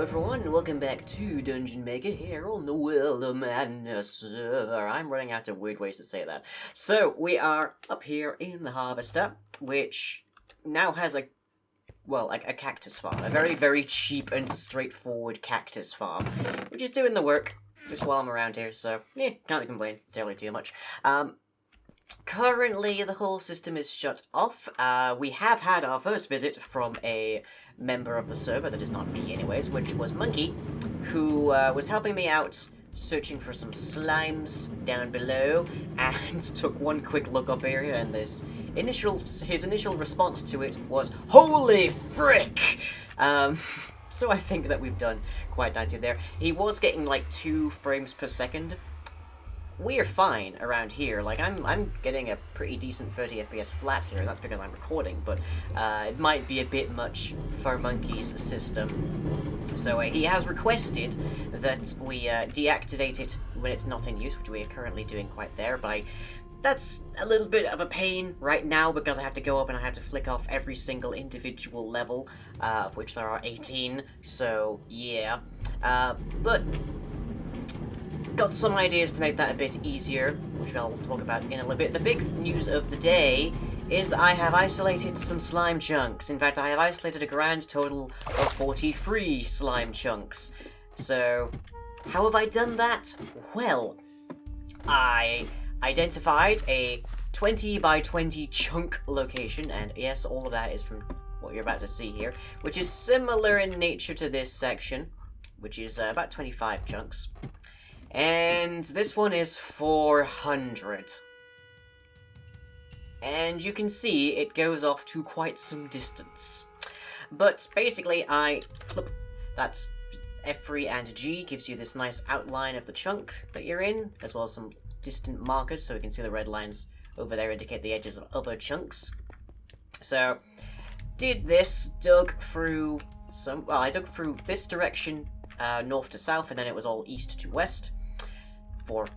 everyone, welcome back to Dungeon Maker here on the World of Madness. I'm running out of weird ways to say that. So, we are up here in the Harvester, which now has a cactus farm. A very, very cheap and straightforward cactus farm, which is doing the work just while I'm around here, so, can't complain terribly too much. Currently, the whole system is shut off. We have had our first visit from a member of the server, that is not me anyways, which was Monkey, who was helping me out searching for some slimes down below, and took one quick look up area, and his initial response to it was, "Holy frick!" So I think that we've done quite nicely there. He was getting like 2 frames per second. We're fine around here. Like, I'm getting a pretty decent 30 FPS flat here. That's because I'm recording, but it might be a bit much for Monkey's system. So he has requested that we deactivate it when it's not in use, which we are currently doing quite there. But that's a little bit of a pain right now because I have to go up and I have to flick off every single individual level, of which there are 18. So yeah, but got some ideas to make that a bit easier, which I'll talk about in a little bit. The big news of the day is that I have isolated some slime chunks. In fact, I have isolated a grand total of 43 slime chunks. So, how have I done that? Well, I identified a 20 by 20 chunk location, and yes, all of that is from what you're about to see here, which is similar in nature to this section, which is about 25 chunks. And this one is 400. And you can see it goes off to quite some distance. But basically, that's F3 and G gives you this nice outline of the chunk that you're in, as well as some distant markers, so we can see the red lines over there indicate the edges of other chunks. So, did this, dug through I dug through this direction, north to south, and then it was all east to west, for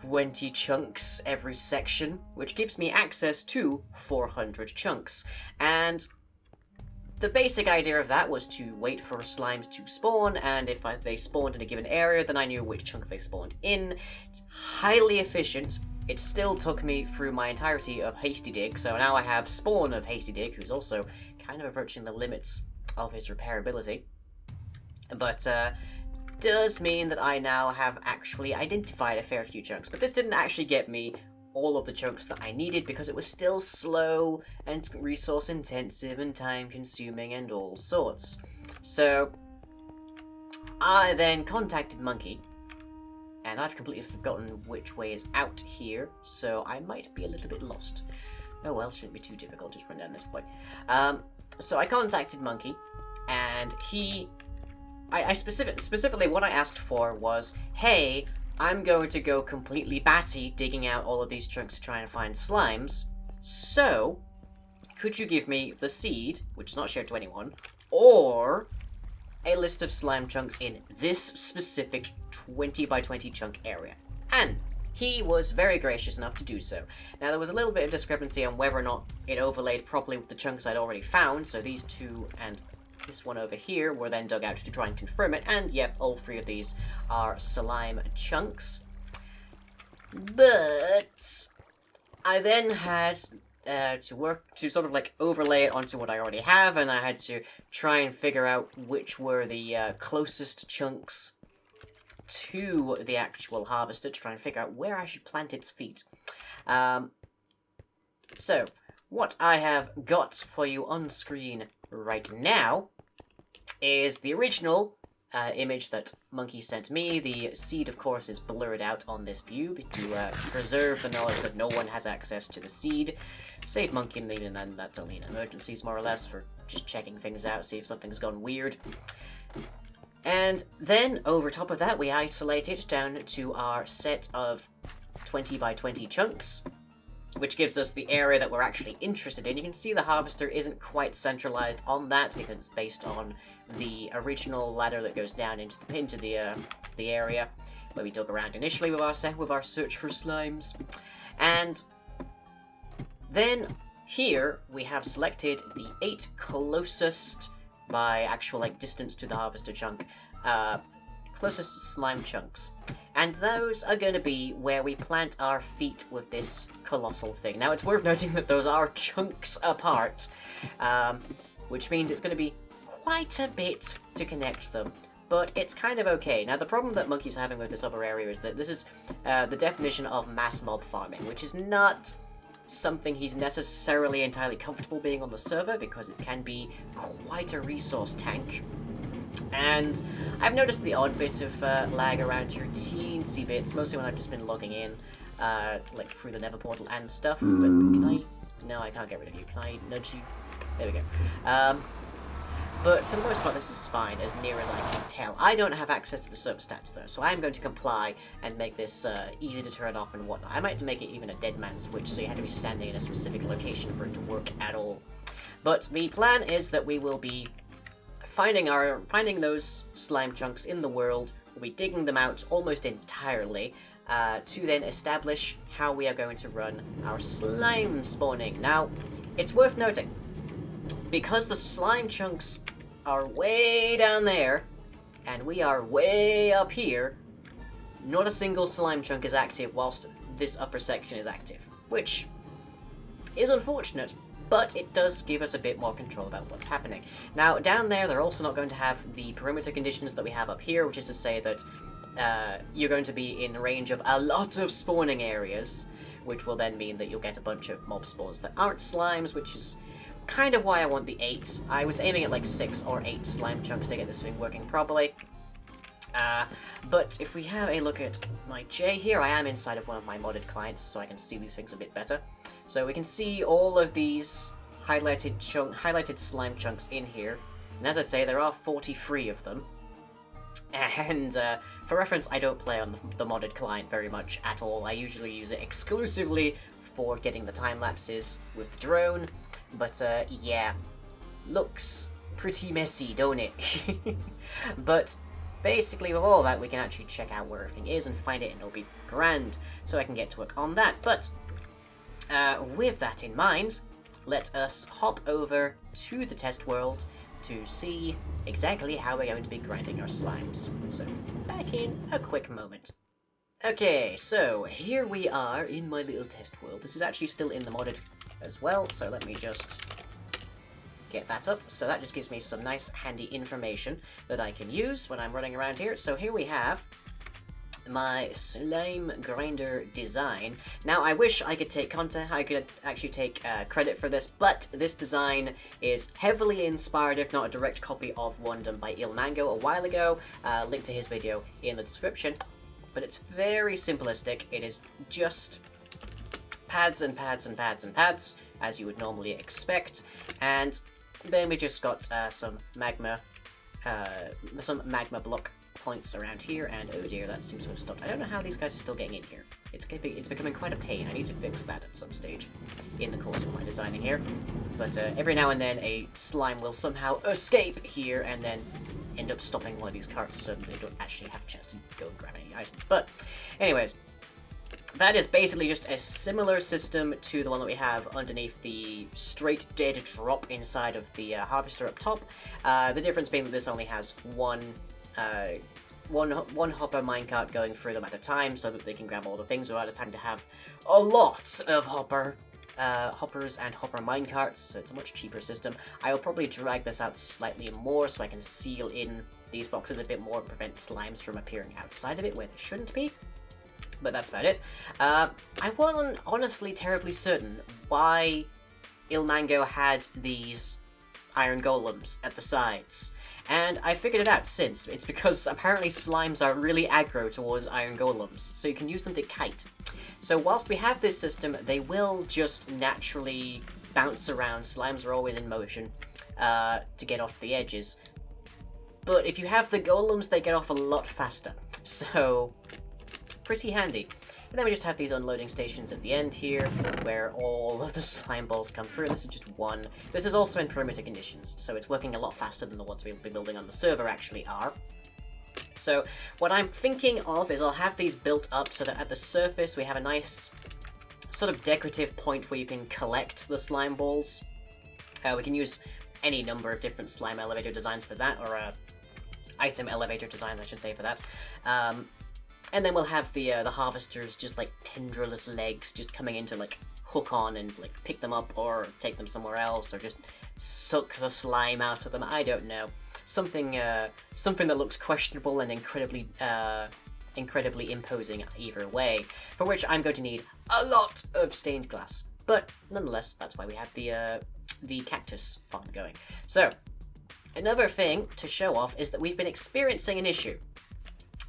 20 chunks every section, which gives me access to 400 chunks. And the basic idea of that was to wait for slimes to spawn, and if they spawned in a given area, then I knew which chunk they spawned in. It's highly efficient. It still took me through my entirety of Hasty Dig, so now I have Spawn of Hasty Dig, who's also kind of approaching the limits of his repairability. But, does mean that I now have actually identified a fair few chunks, but this didn't actually get me all of the chunks that I needed because it was still slow and resource intensive and time consuming and all sorts. So I then contacted Monkey, and I've completely forgotten which way is out here, so I might be a little bit lost. Oh well, shouldn't be too difficult, just run down this way. So I contacted Monkey, and I specifically what I asked for was, hey, I'm going to go completely batty digging out all of these chunks to try and find slimes, so could you give me the seed, which is not shared to anyone, or a list of slime chunks in this specific 20 by 20 chunk area? And he was very gracious enough to do so. Now, there was a little bit of discrepancy on whether or not it overlaid properly with the chunks I'd already found, so these two and this one over here were then dug out to try and confirm it, and yep, all 3 of these are slime chunks. But I then had to sort of like overlay it onto what I already have, and I had to try and figure out which were the closest chunks to the actual harvester to try and figure out where I should plant its feet. So, what I have got for you on screen right now is the original image that Monkey sent me. The seed, of course, is blurred out on this view to preserve the knowledge that no one has access to the seed. Save Monkey and Lean, and that's only in emergencies, more or less, for just checking things out, see if something's gone weird. And then, over top of that, we isolate it down to our set of 20 by 20 chunks, which gives us the area that we're actually interested in. You can see the harvester isn't quite centralized on that because it's based on the original ladder that goes down into the area where we dug around initially with our search for slimes. And then here we have selected the 8 closest by actual distance to the harvester chunk closest slime chunks. And those are going to be where we plant our feet with this colossal thing. Now, it's worth noting that those are chunks apart, which means it's going to be quite a bit to connect them. But it's kind of okay. Now, the problem that Monkey's having with this other area is that this is the definition of mass mob farming, which is not something he's necessarily entirely comfortable being on the server, because it can be quite a resource tank. And I've noticed the odd bit of lag around here, teensy bits, mostly when I've just been logging in, like through the nether portal and stuff. But can I? No, I can't get rid of you. Can I nudge you? There we go. But for the most part, this is fine, as near as I can tell. I don't have access to the server stats, though, so I'm going to comply and make this easy to turn off and whatnot. I might make it even a dead man switch, so you have to be standing in a specific location for it to work at all. But the plan is that we will be finding those slime chunks in the world. We'll be digging them out almost entirely to then establish how we are going to run our slime spawning. Now, it's worth noting, because the slime chunks are way down there, and we are way up here, not a single slime chunk is active whilst this upper section is active, which is unfortunate, but it does give us a bit more control about what's happening. Now, down there, they're also not going to have the perimeter conditions that we have up here, which is to say that you're going to be in range of a lot of spawning areas, which will then mean that you'll get a bunch of mob spawns that aren't slimes, which is kind of why I want the 8. I was aiming at like 6 or 8 slime chunks to get this thing working properly. But if we have a look at my J here, I am inside of one of my modded clients, so I can see these things a bit better. So we can see all of these highlighted slime chunks in here. And as I say, there are 43 of them. And for reference, I don't play on the modded client very much at all. I usually use it exclusively for getting the time lapses with the drone. But yeah, looks pretty messy, don't it? But basically with all that, we can actually check out where everything is and find it, and it'll be grand, so I can get to work on that. But with that in mind, let us hop over to the test world to see exactly how we're going to be grinding our slimes. So, back in a quick moment. Okay, so here we are in my little test world. This is actually still in the modded as well, so let me just get that up. So that just gives me some nice handy information that I can use when I'm running around here. So here we have my slime grinder design. Now, I wish I could take content, I could actually take credit for this, but this design is heavily inspired, if not a direct copy, of one done by Ilmango a while ago. Link to his video in the description. But it's very simplistic. It is just pads and pads and pads and pads, as you would normally expect, and then we just got some magma block points around here, and oh dear, that seems to have stopped. I don't know how these guys are still getting in here. It's becoming quite a pain. I need to fix that at some stage in the course of my designing here, but every now and then a slime will somehow escape here and then end up stopping one of these carts so that they don't actually have a chance to go and grab any items. But anyways, that is basically just a similar system to the one that we have underneath the straight dead drop inside of the harvester up top. The difference being that this only has one hopper minecart going through them at a time, so that they can grab all the things without us having to have a lot of hoppers and hopper minecarts, so it's a much cheaper system. I will probably drag this out slightly more so I can seal in these boxes a bit more and prevent slimes from appearing outside of it where they shouldn't be. But that's about it. I wasn't honestly terribly certain why Ilmango had these iron golems at the sides. And I figured it out since. It's because apparently slimes are really aggro towards iron golems, so you can use them to kite. So whilst we have this system, they will just naturally bounce around. Slimes are always in motion to get off the edges. But if you have the golems, they get off a lot faster. So pretty handy. And then we just have these unloading stations at the end here, where all of the slime balls come through. This is just one. This is also in perimeter conditions, so it's working a lot faster than the ones we'll be building on the server actually are. So what I'm thinking of is I'll have these built up so that at the surface we have a nice sort of decorative point where you can collect the slime balls. We can use any number of different slime elevator designs for that, or item elevator design, I should say, for that. And then we'll have the harvesters just like tendrilless legs just coming in to like hook on and like pick them up or take them somewhere else or just suck the slime out of them. I don't know. Something that looks questionable and incredibly imposing either way, for which I'm going to need a lot of stained glass. But nonetheless, that's why we have the cactus farm going. So, another thing to show off is that we've been experiencing an issue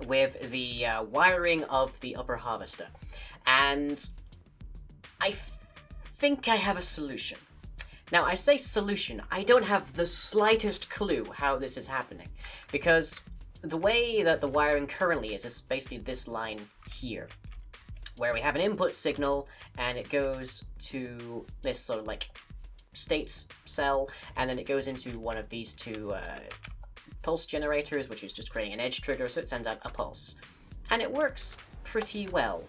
with the wiring of the upper harvester. And I think I have a solution. Now, I say solution, I don't have the slightest clue how this is happening, because the way that the wiring currently is basically this line here, where we have an input signal, and it goes to this sort of like states cell, and then it goes into one of these two pulse generators, which is just creating an edge trigger, so it sends out a pulse. And it works pretty well.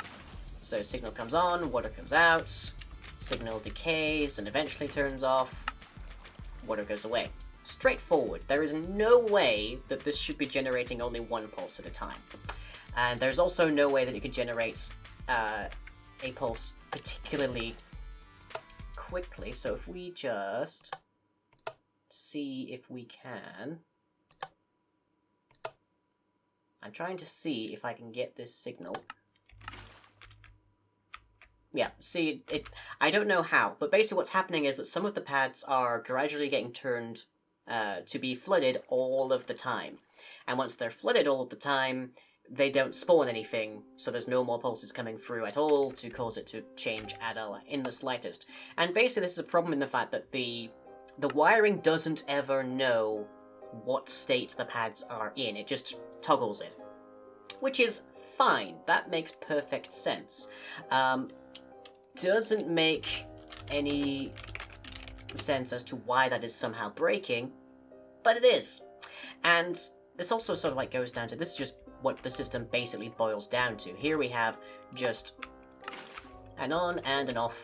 So signal comes on, water comes out, signal decays and eventually turns off, water goes away. Straightforward. There is no way that this should be generating only one pulse at a time. And there's also no way that it could generate a pulse particularly quickly. So if we just see if we can... I'm trying to see if I can get this signal. Yeah, see, I don't know how, but basically what's happening is that some of the pads are gradually getting turned to be flooded all of the time. And once they're flooded all of the time, they don't spawn anything, so there's no more pulses coming through at all to cause it to change at all, in the slightest. And basically this is a problem in the fact that the wiring doesn't ever know what state the pads are in, it just toggles it. Which is fine, that makes perfect sense. Doesn't make any sense as to why that is somehow breaking, but it is. And this also sort of like goes down to, this is just what the system basically boils down to. Here we have just an on and an off,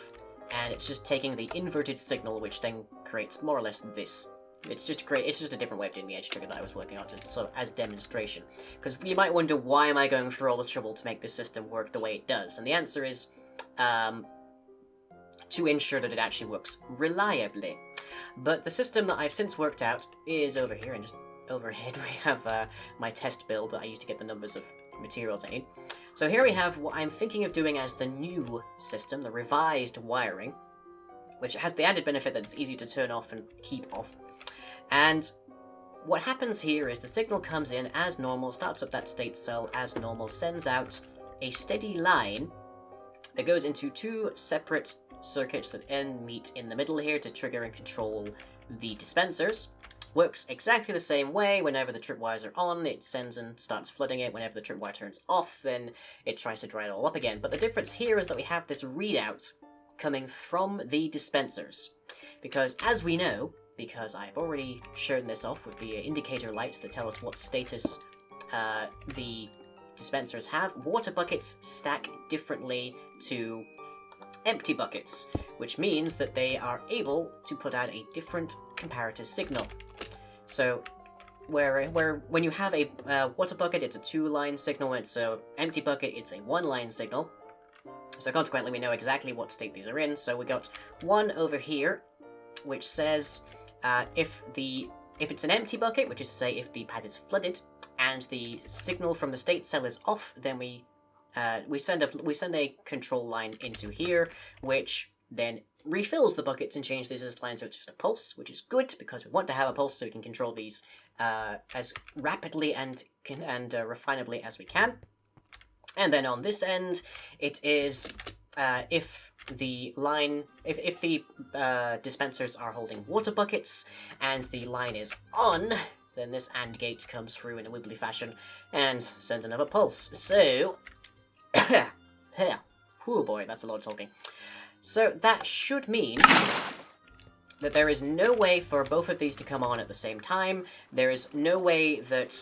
and it's just taking the inverted signal, which then creates more or less this. It's just a different way of doing the edge trigger that I was working on to sort of as demonstration. Because you might wonder, why am I going through all the trouble to make this system work the way it does? And the answer is, to ensure that it actually works reliably. But the system that I've since worked out is over here, and just overhead we have my test build that I used to get the numbers of materials I need. So here we have what I'm thinking of doing as the new system, the revised wiring, which has the added benefit that it's easy to turn off and keep off. And what happens here is the signal comes in as normal, starts up that state cell as normal, sends out a steady line that goes into two separate circuits that then meet in the middle here to trigger and control the dispensers. Works exactly the same way. Whenever the tripwires are on, it sends and starts flooding it. Whenever the tripwire turns off, then it tries to dry it all up again. But the difference here is that we have this readout coming from the dispensers. Because as we know, because I've already shown this off with the indicator lights that tell us what status the dispensers have, water buckets stack differently to empty buckets, which means that they are able to put out a different comparator signal. So, when you have a water bucket, it's a 2-line signal. When it's an empty bucket, it's a 1-line signal. So consequently, we know exactly what state these are in. So we got one over here, which says if it's an empty bucket, which is to say if the pad is flooded and the signal from the state cell is off, then we send a control line into here, which then refills the buckets and changes this line so it's just a pulse, which is good because we want to have a pulse so we can control these as rapidly and refinably as we can. And then on this end, it is if the dispensers are holding water buckets and the line is on, then this AND gate comes through in a wibbly fashion and sends another pulse. So, oh boy, that's a lot of talking. So that should mean that there is no way for both of these to come on at the same time. There is no way that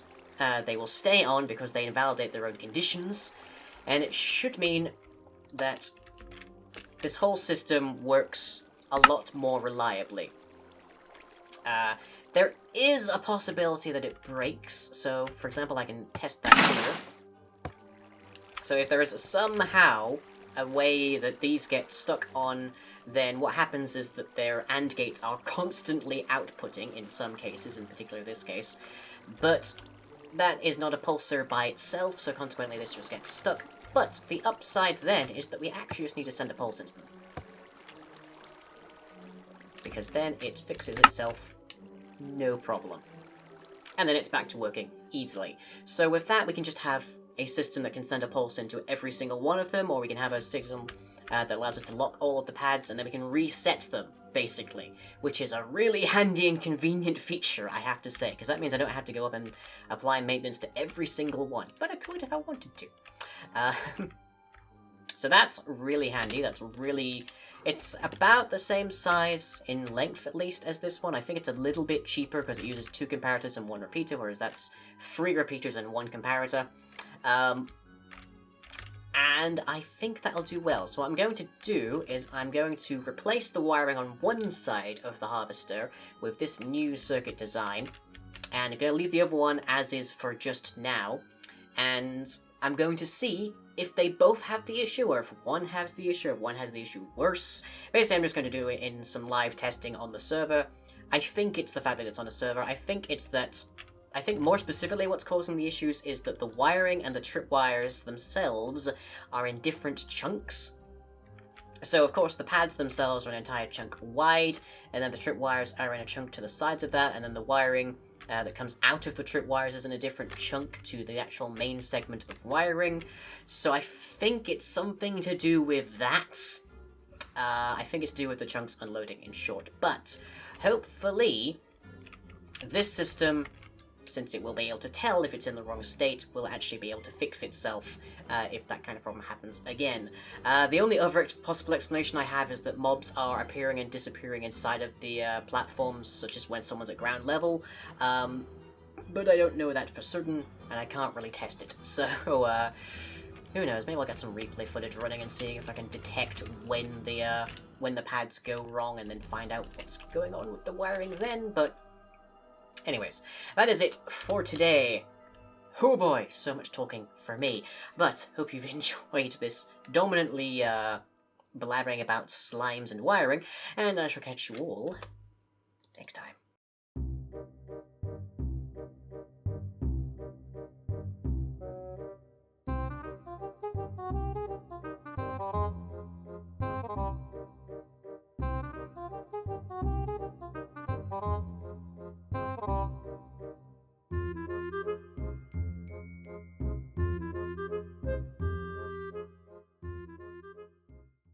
they will stay on because they invalidate their own conditions. And it should mean that this whole system works a lot more reliably. There is a possibility that it breaks, so for example I can test that here. So if there is somehow a way that these get stuck on, then what happens is that their AND gates are constantly outputting, in some cases, in particular this case, but that is not a pulsar by itself, so consequently this just gets stuck. But the upside then is that we actually just need to send a pulse into them, because then it fixes itself, no problem. And then it's back to working easily. So with that, we can just have a system that can send a pulse into every single one of them, or we can have a system that allows us to lock all of the pads, and then we can reset them, basically, which is a really handy and convenient feature, I have to say, because that means I don't have to go up and apply maintenance to every single one, but I could if I wanted to. So that's really handy. It's about the same size in length, at least, as this one. I think it's a little bit cheaper because it uses 2 comparators and 1 repeater, whereas that's 3 repeaters and 1 comparator. And I think that'll do well. So what I'm going to do is I'm going to replace the wiring on one side of the harvester with this new circuit design, and I'm going to leave the other one as is for just now, and I'm going to see if they both have the issue, or if one has the issue, or if one has the issue worse. Basically, I'm just going to do it in some live testing on the server. I think it's the fact that it's on a server. I think more specifically what's causing the issues is that the wiring and the tripwires themselves are in different chunks. So, of course, the pads themselves are an entire chunk wide, and then the tripwires are in a chunk to the sides of that, and then the wiring that comes out of the tripwires is in a different chunk to the actual main segment of wiring. So I think it's something to do with that. I think it's to do with the chunks unloading, in short. But hopefully this system, since it will be able to tell if it's in the wrong state, will actually be able to fix itself if that kind of problem happens again. The only other possible explanation I have is that mobs are appearing and disappearing inside of the platforms, such as when someone's at ground level, but I don't know that for certain, and I can't really test it. So, who knows, maybe I'll get some replay footage running and see if I can detect when the pads go wrong, and then find out what's going on with the wiring then, but anyways, that is it for today. Oh boy, so much talking for me. But hope you've enjoyed this dominantly blabbering about slimes and wiring, and I shall catch you all next time.